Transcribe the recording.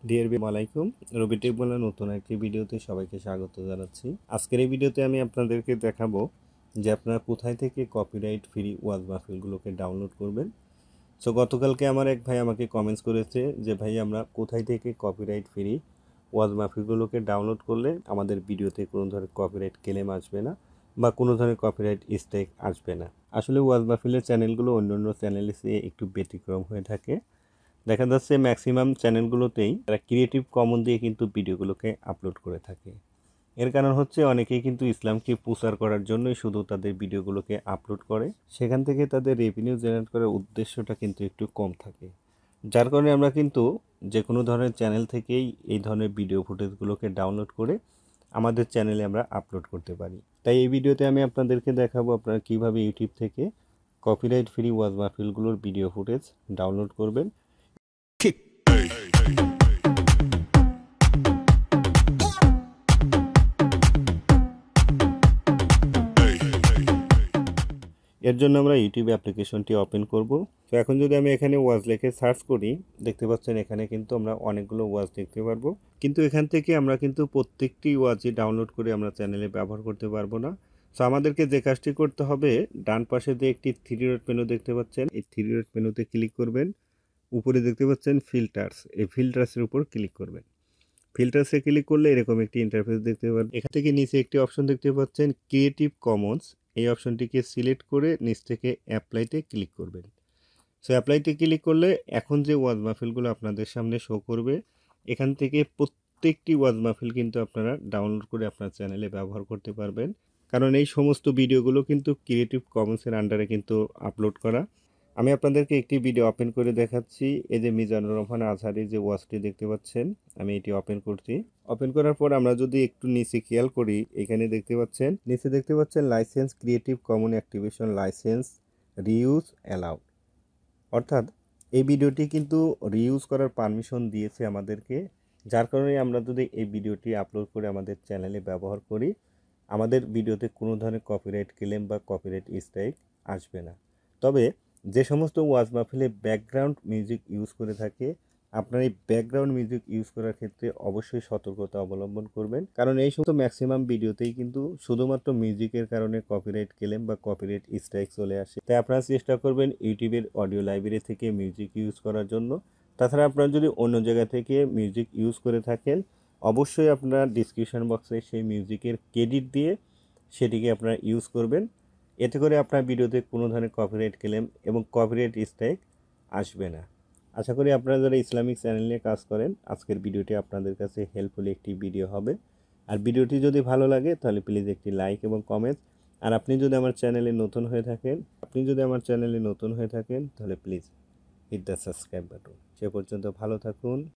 Deer আলাইকুম রবিটেক বলে নতুন একটি ভিডিওতে সবাইকে স্বাগত জানাচ্ছি। আজকের এই ভিডিওতে আমি আপনাদেরকে দেখাবো যে আপনারা কোথায় থেকে কপিরাইট ফ্রি ওয়াজ মাহফিলগুলোকে ডাউনলোড করবেন। সো গতকালকে আমার এক ভাই আমাকে কমেন্টস করেছে যে ভাই আমরা কোথায় থেকে কপিরাইট ফ্রি ওয়াজ মাহফিলগুলোকে ডাউনলোড করলে আমাদের ভিডিওতে কোনো ধরনের কপিরাইট ক্লেম আসবে না বা কোনো ধরনের কপিরাইট স্ট্রাইক আসবে না। আসলে ওয়াজ মাহফিলের চ্যানেলগুলো অন্যান্য চ্যানেলের চেয়ে একটু ব্যতিক্রম হয়ে থাকে। দেখা যাচ্ছে ম্যাক্সিমাম চ্যানেলগুলোতেই তারা ক্রিয়েটিভ কমন দিয়ে কিন্তু ভিডিওগুলোকে আপলোড করে থাকে। এর কারণ হচ্ছে অনেকেই কিন্তু ইসলামকে প্রচার করার জন্যই শুধু তাদের ভিডিওগুলোকে আপলোড করে, সেখান থেকে তাদের রেভিনিউ জেনারেট করার উদ্দেশ্যটা কিন্তু একটু কম থাকে। যার কারণে আমরা কিন্তু যে কোনো ধরনের চ্যানেল থেকেই এই ধরনের ভিডিও ফুটেজগুলোকে ডাউনলোড করে আমাদের চ্যানেলে আমরা আপলোড করতে পারি। তাই এই ভিডিওতে আমি আপনাদেরকে দেখাবো আপনারা কীভাবে ইউটিউব থেকে কপিরাইট ফ্রি ওয়াজ মাহফিলগুলোর ভিডিও ফুটেজ ডাউনলোড করবেন। এর জন্য আমরা ইউটিউব অ্যাপ্লিকেশনটি ওপেন করব। তো এখন যদি আমি এখানে ওয়াজ লিখে সার্চ করি, দেখতে পাচ্ছেন এখানে কিন্তু আমরা অনেকগুলো ওয়াজ দেখতে পারবো। কিন্তু এখান থেকে আমরা কিন্তু প্রত্যেকটি ওয়াজই ডাউনলোড করে আমরা চ্যানেলে ব্যবহার করতে পারবো না। সো আমাদেরকে যে কাজটি করতে হবে, ডান পাশে যে একটি থ্রি ডট মেনু দেখতে পাচ্ছেন, এই থ্রি ডট মেনুতে ক্লিক করবেন। উপরে দেখতে পাচ্ছেন ফিল্টার্স, এই ফিল্টার্সের উপর ক্লিক করবেন। ফিল্টার্সে ক্লিক করলে এরকম একটি ইন্টারফেস দেখতে পাবেন। এখান থেকে নিচে একটি অপশন দেখতে পাচ্ছেন ক্রিয়েটিভ কমন্স, এই অপশনটিকে সিলেক্ট করে নিচ থেকে অ্যাপ্লাইতে ক্লিক করবেন। সো অ্যাপ্লাইতে ক্লিক করলে এখন যে ওয়াজ মাহফিলগুলো আপনাদের সামনে শো করবে, এখান থেকে প্রত্যেকটি ওয়াজ মাহফিল কিন্তু আপনারা ডাউনলোড করে আপনার চ্যানেলে ব্যবহার করতে পারবেন। কারণ এই সমস্ত ভিডিওগুলো কিন্তু ক্রিয়েটিভ কমন্সের আন্ডারে কিন্তু আপলোড করা। আমি আপনাদেরকে একটি ভিডিও ওপেন করে দেখাচ্ছি। এই যে মিজানুর রহমান আজহারি যে ওয়াচটি দেখতে পাচ্ছেন, আমি এটি ওপেন করছি। ওপেন করার পর আমরা যদি একটু নিচে খেয়াল করি, এখানে দেখতে পাচ্ছেন নিচে দেখতে পাচ্ছেন licence creative common activation licence reuse allowed, অর্থাৎ এই ভিডিওটি কিন্তু রিউজ করার পারমিশন দিয়েছে আমাদেরকে। যার কারণে আমরা যদি এই ভিডিওটি আপলোড করে আমাদের চ্যানেলে ব্যবহার করি, আমাদের ভিডিওতে কোনো ধরনের কপিরাইট ক্লেম বা কপিরাইট স্ট্রাইক আসবে না। তবে যে সমস্ত ওয়াজ মাহফিলে ব্যাকগ্রাউন্ড মিউজিক ইউজ করে থাকে, আপনার এই ব্যাকগ্রাউন্ড মিউজিক ইউজ করার ক্ষেত্রে অবশ্যই সতর্কতা অবলম্বন করবেন। কারণ এই সমস্ত ম্যাক্সিমাম ভিডিওতেই কিন্তু শুধুমাত্র মিউজিকের কারণে কপিরাইট ক্লেম বা কপিরাইট স্ট্রাইক চলে আসে। তাই আপনারা চেষ্টা করবেন ইউটিউবের অডিও লাইব্রেরি থেকে মিউজিক ইউজ করার জন্য। তাছাড়া আপনারা যদি অন্য জায়গা থেকে মিউজিক ইউজ করে থাকেন, অবশ্যই আপনারা ডিসক্রিপশন বক্সে সেই মিউজিকের ক্রেডিট দিয়ে সেটিকে আপনারা ইউজ করবেন। এতে করে আপনার ভিডিওতে কোনো ধরনের কপিরাইট ক্লেম এবং কপিরাইট স্ট্রাইক আসবে না। আশা করি আপনারা যারা ইসলামিক চ্যানেল নিয়ে কাজ করেন, আজকের ভিডিওটি আপনাদের কাছে হেল্পফুল একটি ভিডিও হবে। আর ভিডিওটি যদি ভালো লাগে তাহলে প্লিজ একটি লাইক এবং কমেন্ট। আর আপনি যদি আমার চ্যানেলে নতুন হয়ে থাকেন তাহলে please hit the subscribe button. সে পর্যন্ত ভালো থাকুন।